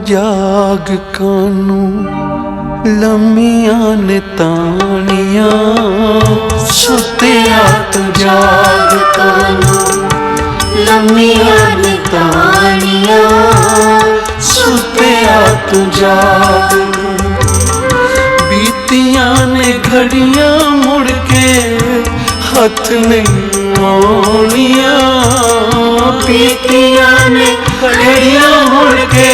जाग कानू लम्मियां ने तानियां, सुतिया तू जाग कानू लम्मियां ने तानियां, सुतिया तू जाग। बीतियां ने घड़ियां मुड़ के हथ नहीं आउणियां, बीतियां ने घड़ियां मुड़ के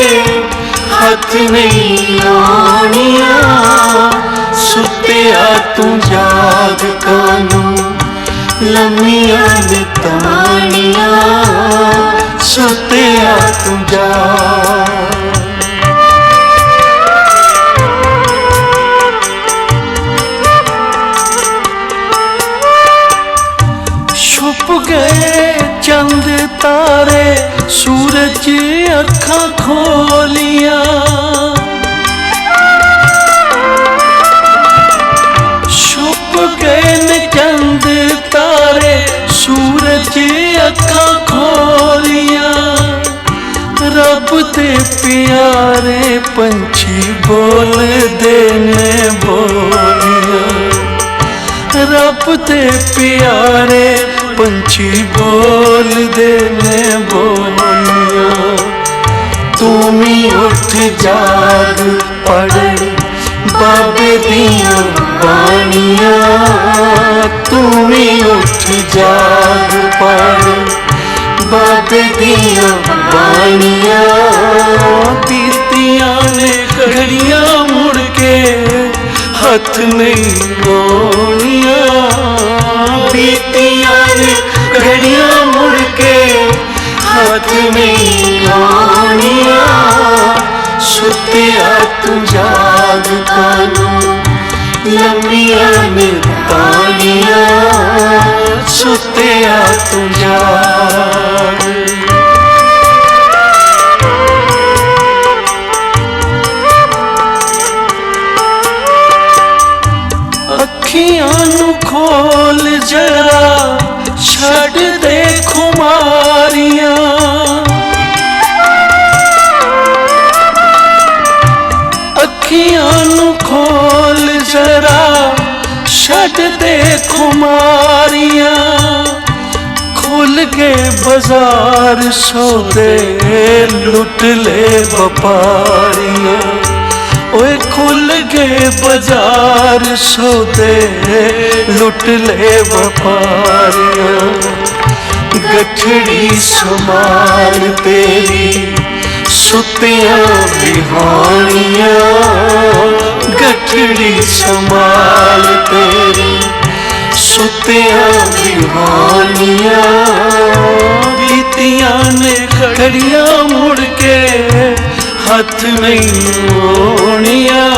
हथ नहीं आउणियां, सुतिया तू जाग कानू लम्मियां ने तानियां, सुतिया तू जाग। छुप गए चंद तारे सूरज अखां खोलियां, छुप गए न चंद तारे सूरज अखां खोलियां, रब दे प्यारे पंछी बोलदे ने बोलियां, रब दे प्यारे पंछी बोलदे ने बोलियां। तू भी उठ जाग पढ़ बाबे दियां बाणियां, तू भी उठ जाग पढ़ बाबे दियां बाणियां, बीतियां ने घड़ियां मुड़ के हथ नहीं आउणियां, बीतियां ने घड़ियां मुड़ के हाथ नहीं आउणियां, सुतिया तू जाग कानू लम्मियां ने तानियां, सुतिया तू जाग। अखियां नू खोल जरा छड़ दे खुमारियां, अखियां नू खोल जरा छड़ दे खुमारियां, खुल गए बाजार सौदे लुट ले व्यापारियां, ओए खुल गए बाजार सौदे लुट ले व्यापारियां, गठड़ी संभाल तेरी सुतियां बिहानियां, गठड़ी संभाल तेरी सुतियां बिहानियां, बीतियां ने घड़ियां मुड़ के हथ नहीं आउणियां,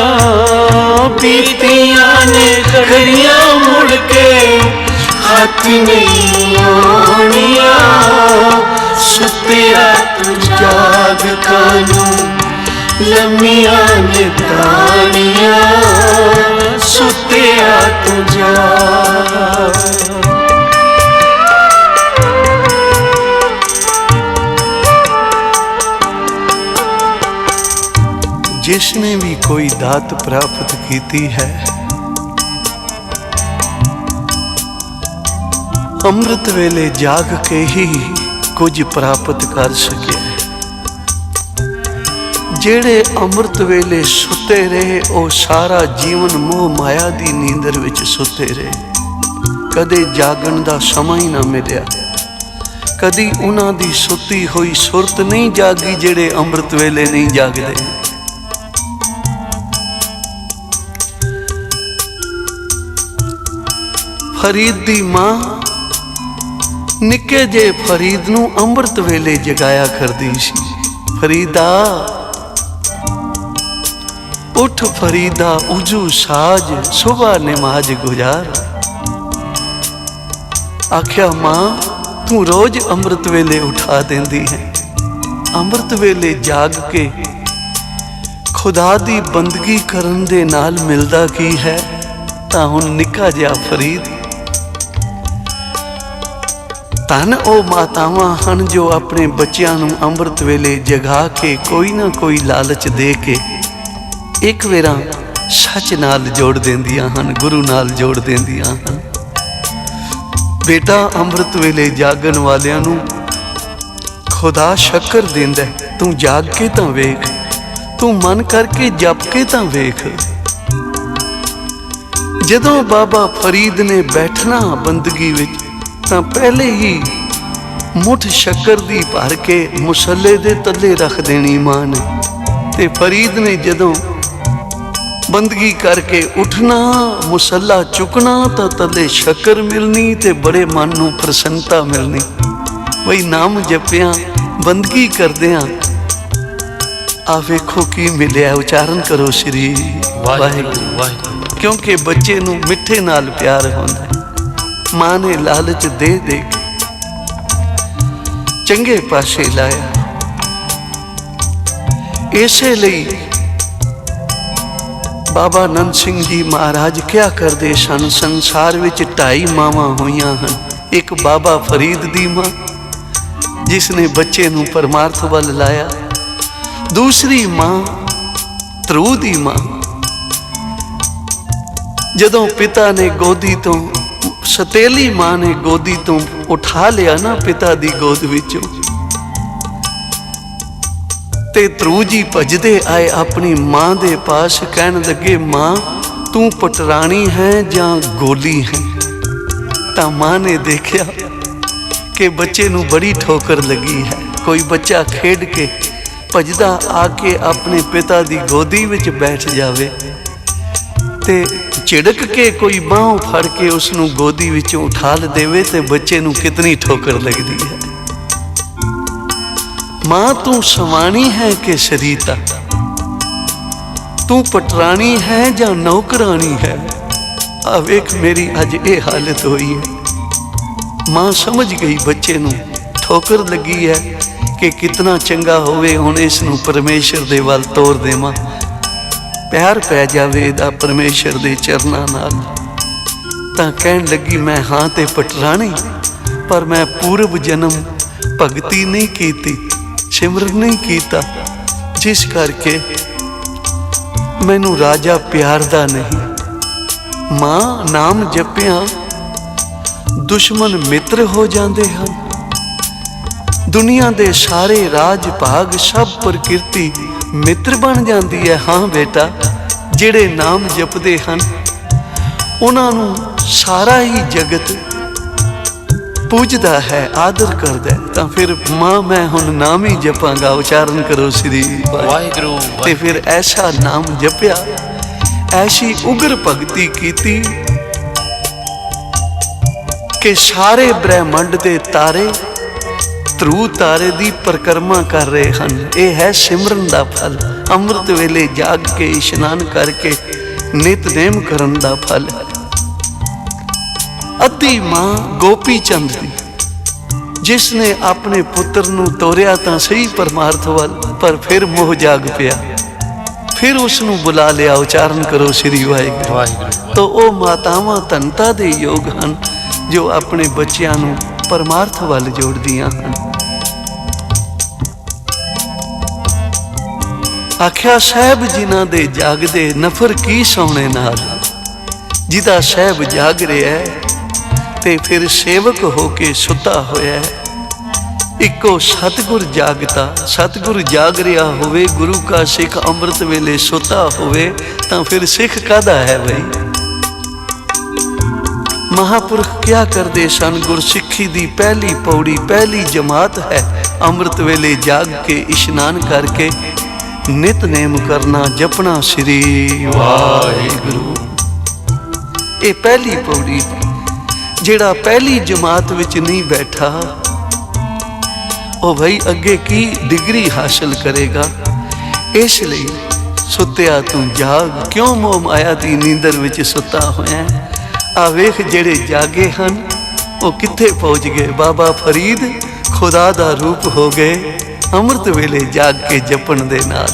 बीतियां ने घड़ियां मुड़ के हथ नहीं आउणियां, सुतिया तू जाग कानू लम्मियां ने तानियां, सुतिया तू जाग। जिसने भी कोई दात प्राप्त की है, अमृत वेले जाग के ही कुछ प्राप्त कर सके। जेड़े अमृत वेले सुते रहे ओ सारा जीवन मोह माया दी नींदर विच सुते रहे, कदे जागण दा समा ही ना मिलिया, कदी उन्हां दी सुती हुई सुरत नहीं जागी जेड़े अमृत वेले नहीं जागदे। फरीद दी मां निके जे फरीद नू अमृत वेले जगाया करदी सी। फरीदा उठ, फरीदा उजू साज, सुबह नमाज गुजार। आख्या मां तू रोज अमृत वेले उठा देंदी है। अमृत वेले जाग के खुदा दी बंदगी करन दे नाल मिलदा की है। तां हुण निक्का जिहा फरीद ਧੰਨ ਉਹ ਮਾਤਾਵਾਂ ਹਨ ਜੋ ਆਪਣੇ ਬੱਚਿਆਂ ਨੂੰ ਅੰਮ੍ਰਿਤ ਵੇਲੇ ਜਗਾ ਕੇ ਕੋਈ ਨਾ ਕੋਈ ਲਾਲਚ ਦੇ ਕੇ ਇੱਕ ਵੇਰਾ ਸੱਚ ਨਾਲ ਜੋੜ ਦਿੰਦੀਆਂ ਹਨ, ਗੁਰੂ ਨਾਲ ਜੋੜ ਦਿੰਦੀਆਂ ਹਨ। ਬੇਟਾ ਅੰਮ੍ਰਿਤ ਵੇਲੇ ਜਾਗਣ ਵਾਲਿਆਂ ਨੂੰ ਖੁਦਾ ਸ਼ੱਕਰ ਦਿੰਦਾ, ਤੂੰ ਜਾਗ ਕੇ ਤਾਂ ਵੇਖ, ਤੂੰ ਮਨ ਕਰਕੇ ਜਪ ਕੇ ਤਾਂ ਵੇਖ। ਜਦੋਂ ਬਾਬਾ ਫਰੀਦ ਨੇ ਬੈਠਣਾ ਬੰਦਗੀ ਵਿੱਚ ਤਾਂ ਪਹਿਲੇ ਹੀ ਮੁੱਠ ਸ਼ੱਕਰ ਦੀ ਭਰ ਕੇ ਮੁਸੱਲੇ ਦੇ ਤੱਲੇ ਰੱਖ ਦੇਣੀ ਮਾਂ ਨੇ। ਤੇ ਫਰੀਦ ਨੇ ਜਦੋਂ ਬੰਦਗੀ ਕਰਕੇ ਉੱਠਣਾ, ਮੁਸੱਲਾ ਚੁੱਕਣਾ ਤਾਂ ਤੱਲੇ ਸ਼ੱਕਰ ਮਿਲਣੀ ਤੇ ਬੜੇ ਮਨ ਨੂੰ ਪ੍ਰਸੰਨਤਾ ਮਿਲਣੀ। ਬਈ ਨਾਮ ਜਪਿਆਂ ਬੰਦਗੀ ਕਰਦਿਆਂ ਆ ਵੇਖੋ ਕੀ ਮਿਲਿਆ। ਉਚਾਰਨ ਕਰੋ ਸ਼੍ਰੀ ਵਾਹਿਗੁਰੂ ਵਾਹਿਗੁਰੂ। ਕਿਉਂਕਿ ਬੱਚੇ ਨੂੰ ਮਿੱਠੇ ਨਾਲ ਪਿਆਰ ਹੁੰਦਾ, ਮਾਂ ਨੇ ਲਾਲਚ ਦੇ ਦੇ ਕੇ ਚੰਗੇ ਪਾਸੇ ਲਾਇਆ। ਇਸੇ ਲਈ ਬਾਬਾ ਨੰਦ ਸਿੰਘ ਜੀ ਮਹਾਰਾਜ ਕਿਹਾ ਕਰਦੇ ਸਨ, ਸੰਸਾਰ ਵਿੱਚ 2.5 ਮਾਵਾਂ ਹੋਈਆਂ ਹਨ। ਇੱਕ ਬਾਬਾ ਫਰੀਦ ਦੀ ਮਾਂ ਜਿਸ ਨੇ ਬੱਚੇ ਨੂੰ ਪਰਮਾਰਥ ਵੱਲ ਲਾਇਆ, ਦੂਸਰੀ ਮਾਂ ਧਰੂ ਦੀ ਮਾਂ ਜਦੋਂ ਪਿਤਾ ਨੇ ਗੋਦੀ ਤੋਂ, ਸਤੇਲੀ ਮਾਂ ਨੇ ਗੋਦੀ ਤੋਂ ਉਠਾ ਲਿਆ ਨਾ ਪਿਤਾ ਦੀ ਗੋਦ ਵਿੱਚੋਂ, ਤੇ ਧਰੂ ਜੀ ਭਜਦੇ ਆਏ ਆਪਣੀ ਮਾਂ ਦੇ ਪਾਸ, ਕਹਿਣ ਲੱਗੇ ਮਾਂ ਤੂੰ ਪਟਰਾਣੀ ਹੈ ਜਾਂ ਗੋਲੀ ਹੈ। ਤਾਂ ਮਾਂ ਨੇ ਦੇਖਿਆ ਕਿ ਬੱਚੇ ਨੂੰ ਬੜੀ ਠੋਕਰ ਲੱਗੀ ਹੈ। ਕੋਈ ਬੱਚਾ ਖੇਡ ਕੇ ਭਜਦਾ ਆ ਕੇ ਆਪਣੇ ਪਿਤਾ ਦੀ ਗੋਦੀ ਵਿੱਚ ਬੈਠ ਜਾਵੇ ਤੇ ਝਿੜਕ ਕੇ ਕੋਈ ਬਾਂਹ ਫੜ ਕੇ ਉਸ ਨੂੰ ਗੋਦੀ ਵਿੱਚੋਂ ਉਠਾ ਦੇਵੇ ਤੇ ਬੱਚੇ ਨੂੰ ਕਿਤਨੀ ਠੋਕਰ ਲੱਗਦੀ ਹੈ। ਮਾਂ ਤੂੰ ਸਵਾਣੀ ਹੈ ਕਿ ਸ਼ਰੀਤਾ, ਤੂੰ ਪਟਰਾਣੀ ਹੈ ਜਾਂ ਨੌਕਰਾਣੀ ਹੈ। ਆ ਵੇਖ ਮੇਰੀ ਅੱਜ ਇਹ ਹਾਲਤ ਹੋਈ ਹੈ। ਮਾਂ ਸਮਝ ਗਈ ਬੱਚੇ ਨੂੰ ਠੋਕਰ ਲੱਗੀ ਹੈ ਕਿ ਕਿਤਨਾ ਚੰਗਾ ਹੋਵੇ ਹੁਣ ਇਸ ਨੂੰ ਪਰਮੇਸ਼ਰ ਦੇ ਵੱਲ ਤੋਰ ਦੇਵਾਂ, ਪਿਆਰ ਪੈ ਜਾਵੇ ਇਹਦਾ ਪਰਮੇਸ਼ਰ ਦੇ ਚਰਨਾਂ ਨਾਲ। ਤਾਂ ਕਹਿਣ ਲੱਗੀ ਮੈਂ ਹਾਂ ਤੇ ਪਟਰਾਣੀ, ਪਰ ਮੈਂ ਪੂਰਬ ਜਨਮ ਭਗਤੀ ਨਹੀਂ ਕੀਤੀ, ਸਿਮਰਨ ਨਹੀਂ ਕੀਤਾ, ਜਿਸ ਕਰਕੇ ਮੈਨੂੰ ਰਾਜਾ ਪਿਆਰਦਾ ਨਹੀਂ। ਮਾਂ ਨਾਮ ਜਪਿਆਂ ਦੁਸ਼ਮਣ ਮਿੱਤਰ ਹੋ ਜਾਂਦੇ ਹਨ। ਦੁਨੀਆ ਦੇ ਸਾਰੇ ਰਾਜ ਭਾਗ ਸਭ ਪ੍ਰਕਿਰਤੀ ਮਿੱਤਰ ਬਣ ਜਾਂਦੀ ਹੈ। ਹਾਂ ਬੇਟਾ, ਜਿਹੜੇ ਨਾਮ ਜਪਦੇ ਹਨ ਉਹਨਾਂ ਨੂੰ ਸਾਰਾ ਹੀ ਜਗਤ ਪੂਜਦਾ ਹੈ, ਆਦਰ ਕਰਦਾ ਹੈ। ਤਾਂ ਫਿਰ ਮਾਂ ਮੈਂ ਹੁਣ ਨਾਮ ਹੀ ਜਪਾਂਗਾ। ਉਚਾਰਨ ਕਰੋ ਸ੍ਰੀ ਵਾਹਿਗੁਰੂ। ਤੇ ਫਿਰ ਐਸਾ ਨਾਮ ਜਪਿਆ, ਐਸੀ ਉਗਰ ਭਗਤੀ ਕੀਤੀ ਕਿ ਸਾਰੇ ਬ੍ਰਹਿਮੰਡ ਦੇ ਤਾਰੇ ਧਰੂ ਤਾਰੇ ਦੀ ਪਰਿਕਰਮਾ ਕਰ ਰਹੇ ਹਨ। ਇਹ ਹੈ ਸਿਮਰਨ ਦਾ ਫਲ, ਅੰਮ੍ਰਿਤ ਵੇਲੇ ਜਾਗ ਕੇ ਇਸ਼ਨਾਨ ਕਰਕੇ ਨਿਤਨੇਮ ਕਰਨ ਦਾ ਫਲ ਹੈ। ਅੱਧੀ ਮਾਂ ਗੋਪੀ ਚੰਦ ਦੀ, ਜਿਸ ਨੇ ਆਪਣੇ ਪੁੱਤਰ ਨੂੰ ਤੋਰਿਆ ਤਾਂ ਸਹੀ ਪਰਮਾਰਥ ਵੱਲ, ਪਰ ਫਿਰ ਮੋਹ ਜਾਗ ਪਿਆ, ਫਿਰ ਉਸ ਨੂੰ ਬੁਲਾ ਲਿਆ। ਉਚਾਰਨ ਕਰੋ ਸ੍ਰੀ ਵਾਹਿਗੁਰੂ। ਤਾਂ ਉਹ ਮਾਤਾਵਾਂ ਧਨਤਾ ਦੇ ਯੋਗ ਹਨ ਜੋ ਆਪਣੇ ਬੱਚਿਆਂ ਨੂੰ ਪਰਮਾਰਥ ਵੱਲ ਜੋੜਦੀਆਂ ਹਨ। ਆਖਿਆ ਸਾਹਿਬ ਜਿਨ੍ਹਾਂ ਦੇ ਜਾਗਦੇ ਨਫਰ ਕੀ ਸੋਹਣੇ ਨਾਲ, ਜਿਹਦਾ ਸਾਹਿਬ ਜਾਗ ਰਿਹਾ ਤੇ ਫਿਰ ਸੇਵਕ ਹੋ ਕੇ ਸੁੱਤਾ ਹੋਇਆ। ਇੱਕੋ ਸਤਿਗੁਰ ਜਾਗਤਾ, ਸਤਿਗੁਰ ਜਾਗ ਰਿਹਾ ਹੋਵੇ, ਗੁਰੂ ਕਾ ਸਿੱਖ ਅੰਮ੍ਰਿਤ ਵੇਲੇ ਸੁੱਤਾ ਹੋਵੇ ਤਾਂ ਫਿਰ ਸਿੱਖ ਕਾਹਦਾ ਹੈ ਬਈ। ਮਹਾਂਪੁਰਖ ਕਿਆ ਕਰਦੇ ਸਨ, ਗੁਰਸਿੱਖੀ ਦੀ ਪਹਿਲੀ ਪੌੜੀ, ਪਹਿਲੀ ਜਮਾਤ ਹੈ ਅੰਮ੍ਰਿਤ ਵੇਲੇ ਜਾਗ ਕੇ ਇਸ਼ਨਾਨ ਕਰਕੇ ਨਿਤਨੇਮ ਕਰਨਾ, ਜਪਣਾ ਸ੍ਰੀ ਵਾਹਿਗੁਰੂ। ਇਹ ਪਹਿਲੀ ਪੌੜੀ। ਜਿਹੜਾ ਪਹਿਲੀ ਜਮਾਤ ਵਿੱਚ ਨਹੀਂ ਬੈਠਾ ਉਹ ਭਾਈ ਅੱਗੇ ਕੀ ਡਿਗਰੀ ਹਾਸਲ ਕਰੇਗਾ। ਇਸ ਲਈ ਸੁੱਤਿਆ ਤੂੰ ਜਾਗ, ਕਿਉਂ ਮੋਹ ਮਾਇਆ ਦੀ ਨੀਂਦਰ ਵਿੱਚ ਸੁੱਤਾ ਹੋਇਆ। ਆ ਵੇਖ ਜਿਹੜੇ ਜਾਗੇ ਹਨ ਉਹ ਕਿੱਥੇ ਪਹੁੰਚ ਗਏ। ਬਾਬਾ ਫਰੀਦ ਖੁਦਾ ਦਾ ਰੂਪ ਹੋ ਗਏ ਅੰਮ੍ਰਿਤ ਵੇਲੇ ਜਾਗ ਕੇ ਜਪਣ ਦੇ ਨਾਲ।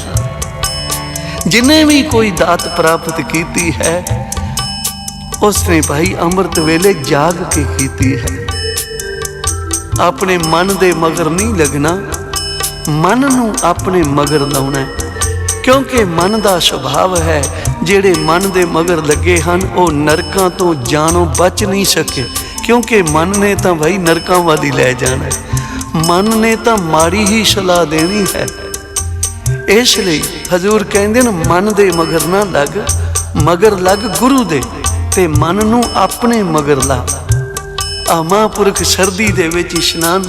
ਜਿਨੇ ਵੀ ਕੋਈ ਦਾਤ ਪ੍ਰਾਪਤ ਕੀਤੀ ਹੈ ਉਸਨੇ ਭਾਈ ਅੰਮ੍ਰਿਤ ਵੇਲੇ ਜਾਗ ਕੇ ਕੀਤੀ ਹੈ। अपने मन दे मगर नहीं लगना, मन नूं अपने मगर लाउणा है। क्योंकि मन का सुभाव है, ਜਿਹੜੇ मन दे मगर लगे हैं वो नरकों तो जानो बच नहीं सके। क्योंकि मन ने तो भाई नरकों वाली लै जाना है, मन ने तो माड़ी ही सलाह देनी है। इसलिए हजूर कहते हैं मन दे मगर ना लग, मगर लग गुरु दे ते मन नूं अपने मगर ला। आ महापुरख सर्दी दे विच इशनान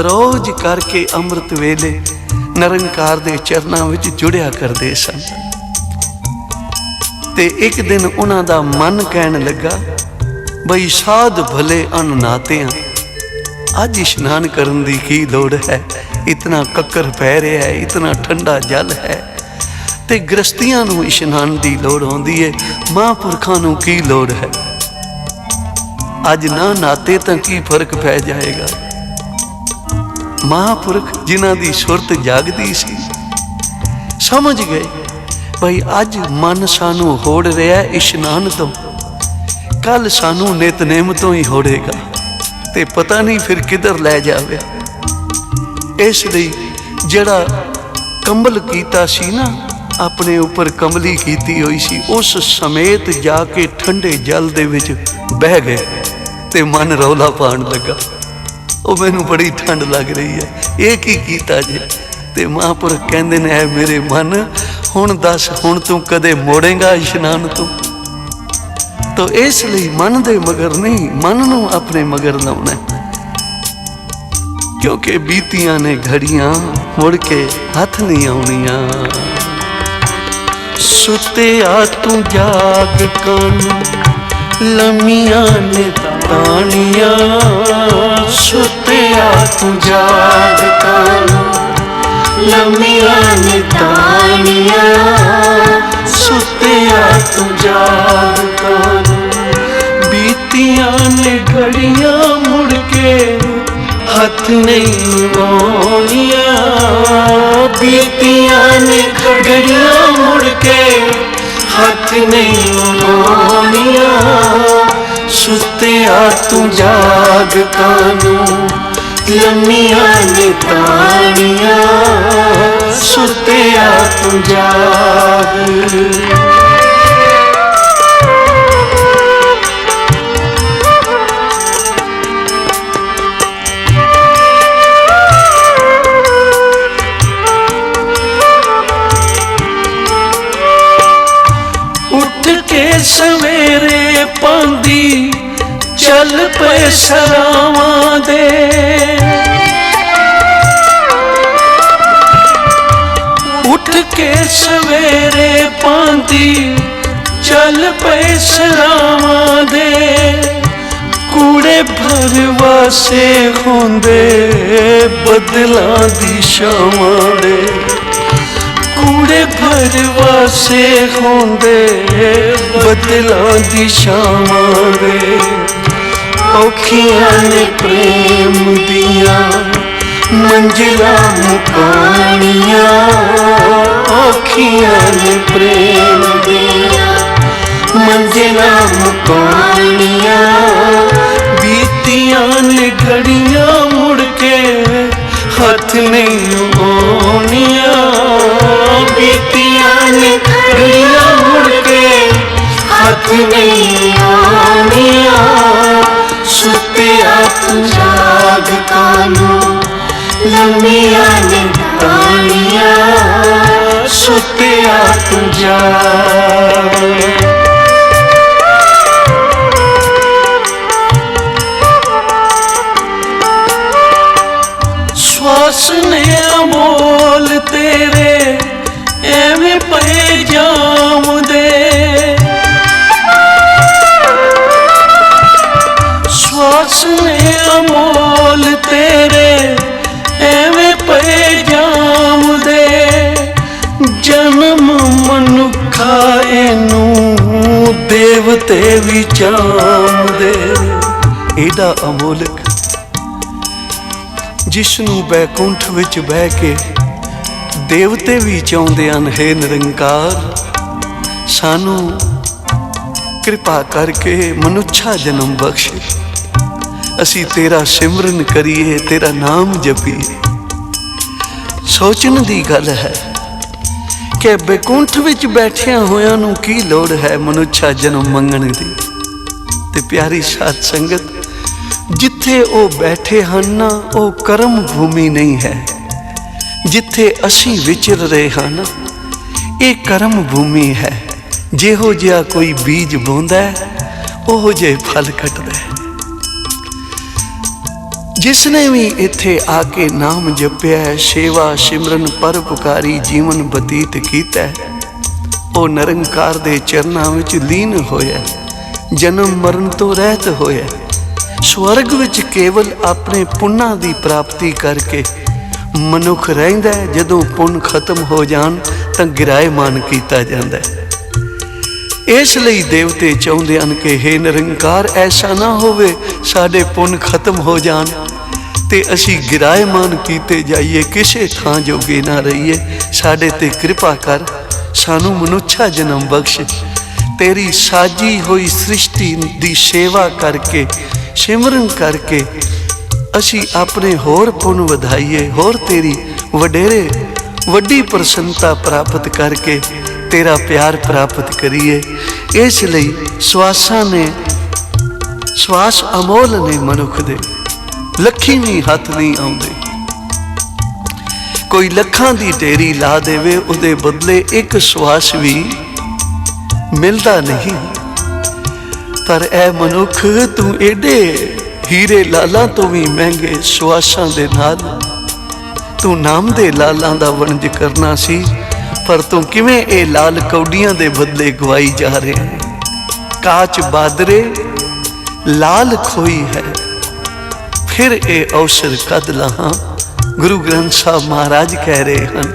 रोज करके अमृत वेले निरंकार दे चरनां विच जुड़िया करदे सन। ते एक दिन उन्हां दा मन कहन लगा, बई साध भले अननाते अज इशनान करन दी की लोड़ है, इतना कक्कर पै रहा है, इतना ठंडा जल है, ते गृहस्थियां नूं इशनान दी लोड़ होंदी है, महापुरखां नूं की लोड़ है। अज ना नाते तां की फर्क पै जाएगा। महापुरख जिन्हां दी सुरत जागदी सी समझ गए भाई अज मन सानू होड़ रहा है इशनान तो, कल सानू नितनेम तो ही होड़ेगा, ते पता नहीं फिर किधर लै जावे। इसलिए जड़ा कंबल कीता सी ना, अपने ऊपर कंबली कीती हुई सी, उस समेत जाके ठंडे जल दे विच बह गए ते मन रौला पाण लगा, वो मैनू बड़ी ठंड लग रही है, ये की कीता जे। ते महापुरख कहंदे ने है मेरे मन, हुण दस हुण तू कदे मोड़ेगा इशनान तो इसलिए मन दे मगर नहीं, मन नूं अपने मगर लाउणा है। क्योंकि बीतियां ने घड़ियां मुड़ के हथ नहीं आउणियां। सुत्या तू जाग कान लम्मियां ने तानियां, सुत्या तू जाग कान लम्मियां ने तानियां, सुत्या तू जाग कान। बीतियां ने घड़ियां मुड़ के हथ नहीं आउणियां, बीतियां ने घड़ियां मुड़ के हथ नहीं आउणियां। सुत्या तू जाग कानू लम्मियां ने तानियां, सुत्या तू जाग। उठ के सवेरे पांदी चल पे सरावां दे, उठ के सवेरे पांदी चल पे सरावां दे। कूड़े भरवा से होंदे बदलां दी छावां दे, कूड़े भरवा से होंदे बदलां दी छावां दे। औखियां ने प्रेम दिया मंजिलां मुकानियां, औखियां ने प्रेम दिया मंजिलां मुकानियां। बीतियां ने घड़ियां मुड़ के हथ नहीं आउणियां, बीतियां ने घड़ियां मुड़ के हथ नहीं आउणियां। सुत्या तू जाग कानू लम्मियां ने तानियां, सुत्या तू जाग। श्वास ने अमोल तेरे एवें पे जाम दे, श्वास ने अमोल तेरे एवें पे जाम दे। जन्म मनुखा एनू देवते भी चाम दे। एडा अमोलक जिसनू बैकुंठ विच बह के देवते भी चाहुंदे हन, हे निरंकार सानू कृपा करके मनुष्या जन्म बख्श। असी तेरा सिमरन करिए, तेरा नाम जपीए। सोचण दी गल है कि बैकुंठ विच बैठिया होया नूं की लोड़ है मनुष्या जन्म मंगण दी। ते प्यारी साध संगत, जिथे ओ बैठे हन ना ओ कर्म भूमि नहीं है। जिथे असी विचर रहे हाँ ना ये कर्म भूमि है। जिहो जिहा कोई बीज बोंदा है ओहो जे फल कटदा है। जिसने भी इत्थे आके नाम जपिया है, सेवा सिमरन परोपकारी जीवन बतीत कीता है, वो निरंकार दे चरनां विच लीन होया, जन्म मरण तो रहत होया, स्वर्ग विच केवल अपने पुन्ना दी प्राप्ति करके मनुख रहिंदा है। जदों पुन खत्म हो जान तां गिराएमान कीता जांदा है। इसलिए देवते चाहुंदे हन कि हे निरंकार ऐसा ना होवे साडे पुन खत्म हो जान ते असी गिराएमान कीते जाइए, किसे थां जोगे ना रहिए। साडे ते कृपा कर, सानू मनुष्या जन्म बख्श। तेरी साजी हुई सृष्टि दी सेवा करके सिमरन करके असी अपने होर पुन वधाइए, होर तेरी वडेरे वड्डी प्रसन्नता प्राप्त करके तेरा प्यार प्राप्त करिए। इसलिए श्वासा ने श्वास अमोल ने मनुख दे, लखी भी हथ नहीं आउंदे। कोई लखां दी ढेरी ला देवे उहदे बदले एक श्वास भी मिलता नहीं। पर ऐ मनुख तू एडे हीरे लालां तो भी महंगे श्वासां दे नाल तू नाम दे लालां दा वणज करना सी, पर तू किवें ए लाल कौडियां दे बदले गवाई जा रहे हैं। काच बादरे लाल खोई है, फिर ए अवसर कद लहां। गुरु ग्रंथ साहब महाराज कह रहे हैं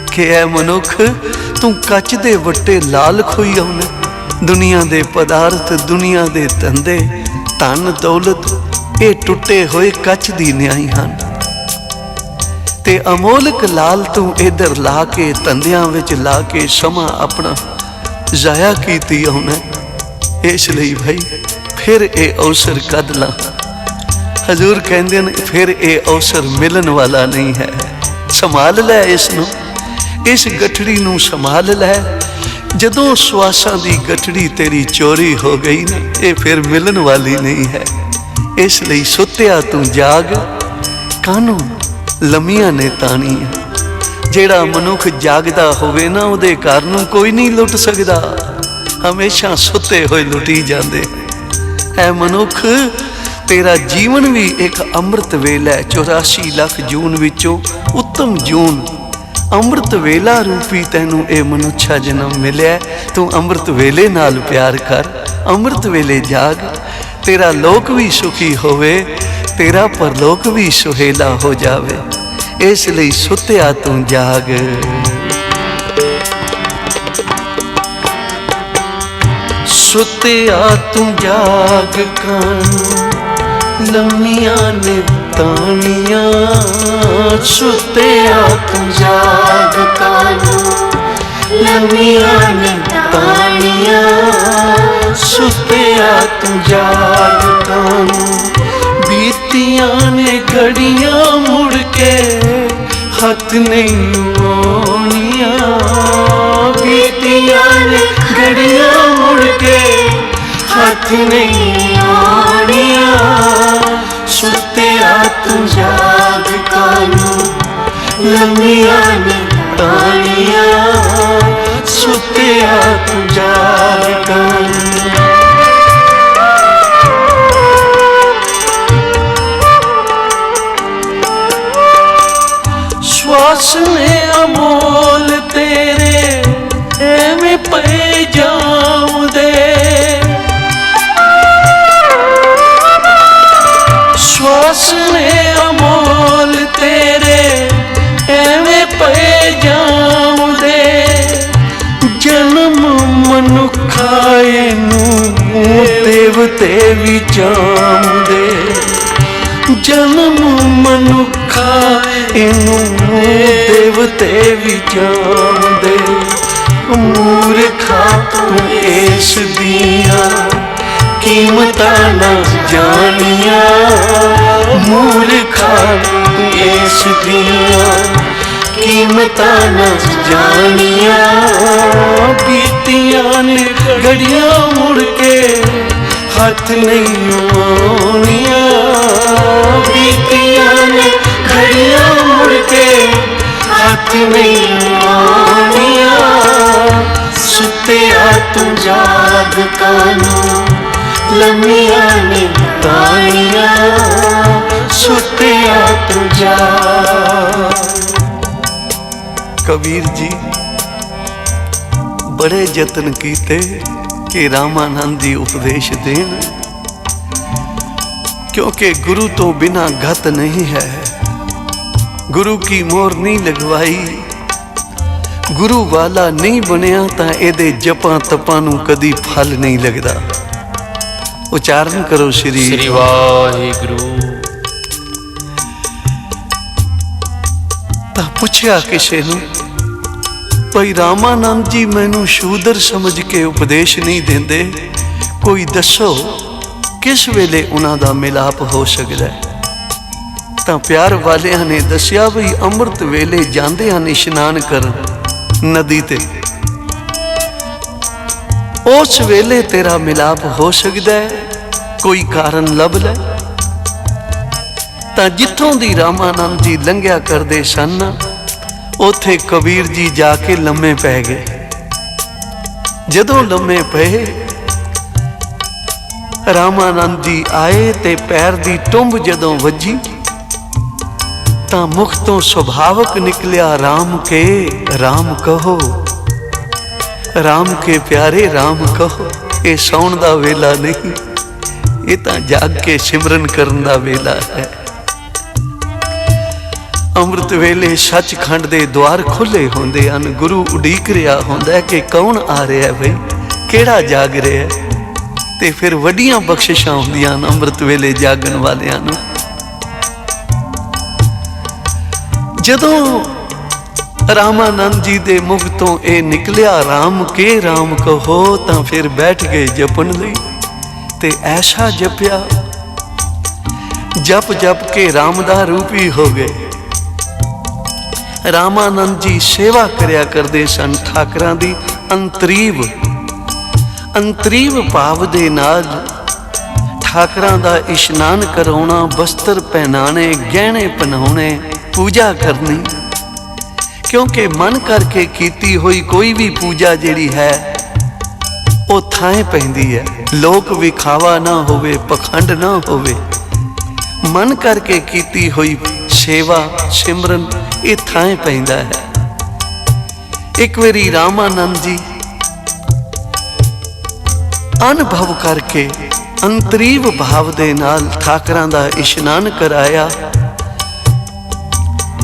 कि ऐ मनुख तू कच दे वट्टे लाल खोई आउना। दुनिया दे पदार्थ, दुनिया दे धंधे, धन दौलत ये टुटे हुए कच दी न्याई हन ते अमोलक लाल तू इधर ला के धंधियां विच ला के समा अपना जाया कीती आउना। इसलिए भाई फिर ये अवसर कद ला। हजूर कहंदे ने फिर ये अवसर मिलन वाला नहीं है। संभाल लै इसनूं, इस गठड़ी नूं संभाल लै। जदों श्वासां दी गठड़ी तेरी चोरी हो गई ना ये फिर मिलन वाली नहीं है। इसलिए सुत्या तू जाग, कानों लमियां ने ताणियां। जेड़ा मनुख जागदा होवे ना उहदे घर नूं कोई नहीं लुट सकदा। हमेशा सुते हुए लुटी जांदे। ऐ मनुख तेरा जीवन भी एक अमृत वेला है। 84 लाख जून विचों उत्तम जून अमृत वेला रूपी तैनू ए मनुष्या जन्म मिलिया। तू अमृत वेले नाल प्यार कर, अमृत वेले जाग। तेरा लोक भी सुखी होवे, तेरा परलोक भी सुहेला हो जावे। इसलिए सुत्या तू जाग। सुत्या तू जाग कानू लम्मियां ने तानियां। सुत्या तू जाग कानू लम्मियां ने तानियां। सुत्या तू जाग कानू बीतियां ने घड़ियां मुड़ के हथ नहीं आउणियां। बीतियां ने घड़ियां मुड़ के हथ नहीं आउणियां। सुत्या तू जाग कानू लम्मियां ने तानियां। सुत्या तू जाग कानू। श्वास ने अमोल तेरे एवें पे जाऊंदे। श्वास ने अमोल तेरे एवें पे जाऊंदे। जन्म मनुखाए नूं देवते भी जाऊंदे। जन्म मनुखा इनू देवते भी जामदे। मूर्खा तू इस दिया कीमता न जानिया मूर्खा इस दिया कीमता न जानिया बीतियां ने घड़ियां मुड़ के हाथ नहीं आनिया बीतियां ने घड़ियां मुड़ के हाथ नहीं आनिया सुते तू जाग कानू लम्मिया ने तानिया सुते तू जाग। कबीर जी बड़े यत्न कीते कि रामानंद जी उपदेश देन, क्योंकि गुरु तो बिना गत नहीं है, गुरु की मोहर नहीं लगवाई, गुरु वाला नहीं बनया तां एदे जपां तपां नूं कदी फल नहीं लगदा। उचारण करो श्री वाहिगुरु। तां पुछया किसे नूं भाई रामानंद जी मैनू शूदर समझ के उपदेश नहीं देंदे, कोई दसो किस वेले उन्हां दा मिलाप हो सकदा है। तां प्यार वालियां ने दसिया बई अमृत वेले जांदे हन इशनान करन नदी ते, उस वेले तेरा मिलाप हो सकदा है, कोई कारण लभ लै। तां जिथों दी रामानंद जी लंघिया करदे सन उथे कबीर जी जाके लम्मे पै गए। जदों लम्मे पए रामानंद जी आए ते पैर दी टुंब जदों वजी तां मुख तो सुभावक निकलिया राम के राम कहो, राम के प्यारे राम कहो। ये सौण दा वेला नहीं, ये तां जाग के सिमरन करन दा वेला है। अमृत वेले सचखंड दे द्वार खुले होंदे हन, गुरु उडीक रहा होंदा कि कौन आ रहा है, भाई केड़ा जाग रहा है। ते फिर वड्डियां बख्शिशां होंदियां अमृत वेले जागन वालियां नूं। जदों रामानंद जी दे मुख तो ये निकलिया राम के राम कहो तां फिर बैठ गए जपन लई ते ऐसा जपिया जप जप के रामदा रूपी हो गए। रामानंद जी सेवा करया करदे सन ठाकरां दी अंतरीव अंतरीव भाव दे नाल ठाकरां दा इशनान कराउणा, बस्तर पहनाने, गहने पहनाउणे, पूजा करनी। क्योंकि मन करके कीती हुई कोई भी पूजा जिहड़ी है वो थां पैंदी है, लोक विखावा ना होवे, पखंड ना होवे। मन करके कीती हुई सेवा सिमरन ये थां पैंदा है। एक बारी रामानंद जी अनुभव करके अंतरीव भाव दे नाल ठाकरां दा इशनान कराया,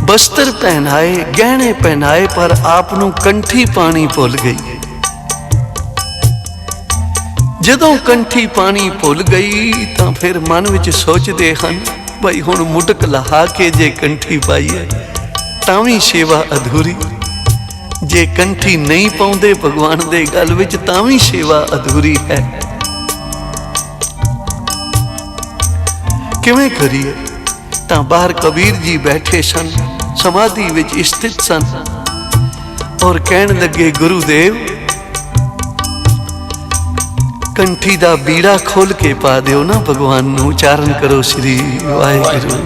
बस्तर पहनाए, गहने पहनाए, पर आप नूं कंठी पानी भुल गई। जदों कंठी पानी भुल गई तां फिर मन विच सोचदे हन भाई हुण मुटक लहा के जे कंठी पाई है तां भी सेवा अधूरी, जे कंठी नहीं पाउंदे भगवान दे गल विच तां भी सेवा अधूरी है। किवें करिए? तां बाहर कबीर जी बैठे सन, समाधि विच स्थित सन और कहन लगे गुरुदेव कंठी दा बीड़ा खोल के पा दिओ ना भगवान नूं। उचारण करो श्री वाहिगुरु।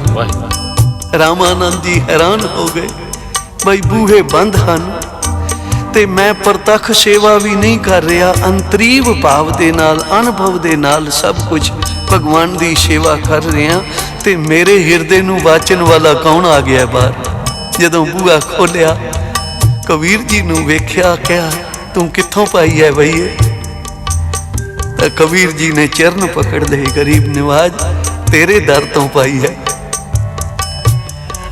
रामानंद जी हैरान हो गए, भाई बूहे बंद हन ते मैं प्रतख सेवा भी नहीं कर रहा, अंतरीव भाव दे नाल अनुभव दे नाल सब कुछ भगवान दी सेवा कर रहा, ते मेरे हिरदे नूं वाचन वाला कौन आ गया बाहर। जदों बूहा खोलिया कबीर जी नूं वेख्या, क्या तू कित्थों पाई है बई? कबीर जी ने चरण पकड़ ले, गरीब निवाज तेरे दर तो पाई है।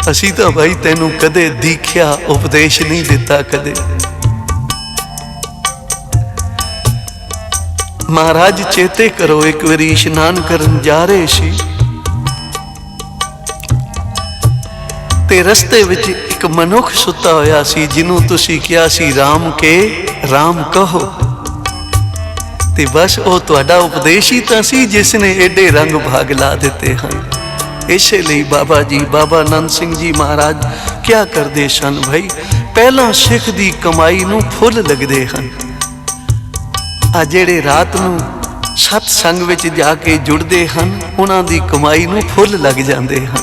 असी तो भाई तेनू कदे दीख्या उपदेश नहीं दिता कदे। महाराज चेते करो एक बारी इशनान करन जा रहे सी ते रस्ते विच एक मनुख सुता होया सी जिन्हों तुसी किया सी राम के राम कहो। ਤੇ ਬਸ ਉਹ ਤੁਹਾਡਾ ਉਪਦੇਸ਼ ਹੀ ਤਾਂ ਸੀ ਜਿਸ ਨੇ ਏਡੇ ਰੰਗ ਭਾਗ ਲਾ ਦਿੱਤੇ ਹਨ। ਇਸੇ ਲਈ ਬਾਬਾ ਜੀ, ਬਾਬਾ ਆਨੰਦ ਸਿੰਘ ਜੀ ਮਹਾਰਾਜ ਕਿਆ ਕਰਦੇ ਸਨ ਭਾਈ, ਪਹਿਲਾਂ ਸਿੱਖ ਦੀ ਕਮਾਈ ਨੂੰ ਫੁੱਲ ਲੱਗਦੇ ਹਨ। ਆ ਜਿਹੜੇ ਰਾਤ ਨੂੰ ਸਤ ਸੰਗ ਵਿੱਚ ਜਾ ਕੇ ਜੁੜਦੇ ਹਨ ਉਹਨਾਂ ਦੀ ਕਮਾਈ ਨੂੰ ਫੁੱਲ ਲੱਗ ਜਾਂਦੇ ਹਨ।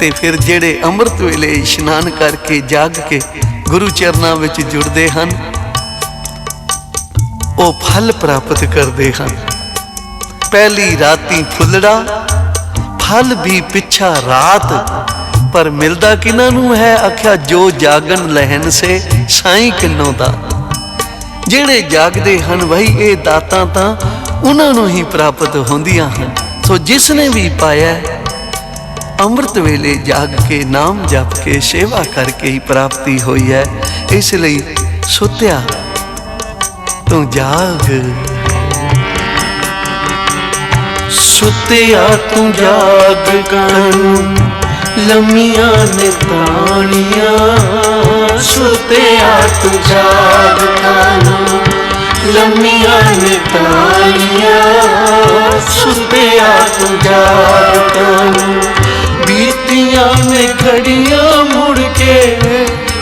ਤੇ ਫਿਰ ਜਿਹੜੇ ਅੰਮ੍ਰਿਤ ਵੇਲੇ ਇਸ਼ਨਾਨ ਕਰਕੇ ਜਾਗ ਕੇ ਗੁਰੂ ਚਰਨਾਂ ਵਿੱਚ ਜੁੜਦੇ ਹਨ ਉਹ ਫਲ ਪ੍ਰਾਪਤ ਕਰਦੇ ਹਨ। ਪਹਿਲੀ ਰਾਤੀ ਫੁੱਲੜਾ, फल भी पिछा रात, पर मिलदा किन्हां नूं है? आख्या जो जागन लहन से साईं किन्नों दा। जेड़े जागदे हन भाई ये दातां तां उन्हां नूं ही प्राप्त होंदियां हन। सो जिसने भी पाया अमृत वेले जाग के नाम जप के सेवा करके ही प्राप्ति हुई है। इसलिए सुत्या तू जाग, सुत्या तू जाग कानू लम्मियां ने तानिया। सुत्या तू जाग कानू लम्मियां ने तानिया। सुत्या तू जाग कानू बीतियां ने घड़ियां मुड़ के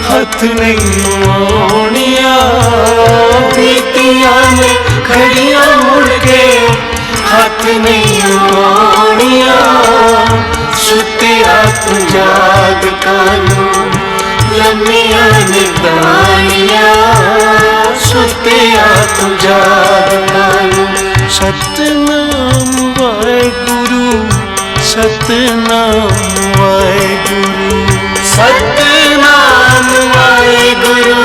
हथ नहीं आउणियां। बीतियां ने घड़ियां मुड़ के हथ नहीं आउणियां। सुत्या तू जाग कानू लम्मियां ने तानिया। सुत्या तू जाग कानू। सतनाम वाहेगुरु, सतनाम वाहेगुरु, सतनाम वाहेगुरु,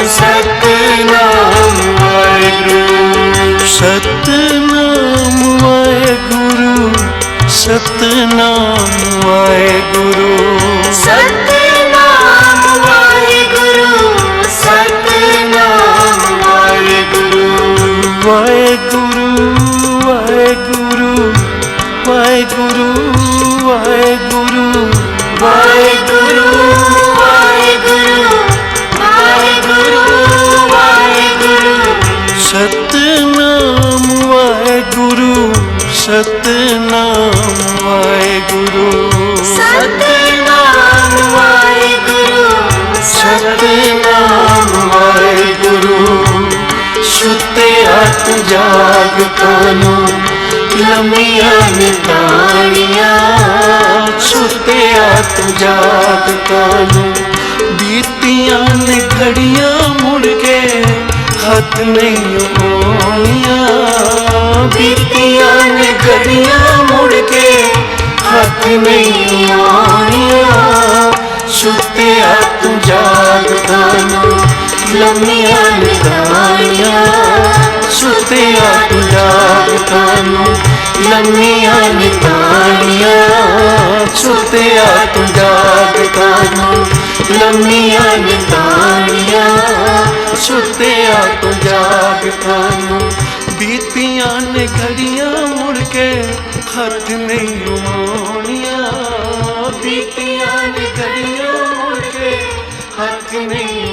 सतनाम वाहेगुरु, सतनाम वाहेगुरु, सतनाम वाहेगुरु, सतनाम वाहेगुरु, सतनाम वाहेगुरु। वाहेगुरु वाहेगुरु वाहेगुरु वाहेगुरु वाहेगुरु वाहेगुरु वाहेगुरु। सतनाम वाहेगुरु, सतनाम वाहेगुरु, सतनाम वाहेगुरु, सतनाम वाहेगुरु। सुत्या तू जाग कानू लम्मियां ने तानिया। सुत्या तू जाग कानू बीतियां ने घड़ियां मुड़ के हथ नहीं आउणियां। बीतियां ने घड़ियां मुड़ के हथ नहीं आउणियां। सुत्या तू जाग कानू लम्मियां ने तानिया। सुत्या तू जाग कानू लम्मियां ने तानिया। सुत्या तू जाग कानू लम्मियां ने तानिया। सुत्या तू जाग कानू बीतियां ने घड़ियां मुड़ के हथ नहीं आउणियां। बीतियां ने घड़ियां मुड़ के हथ नहीं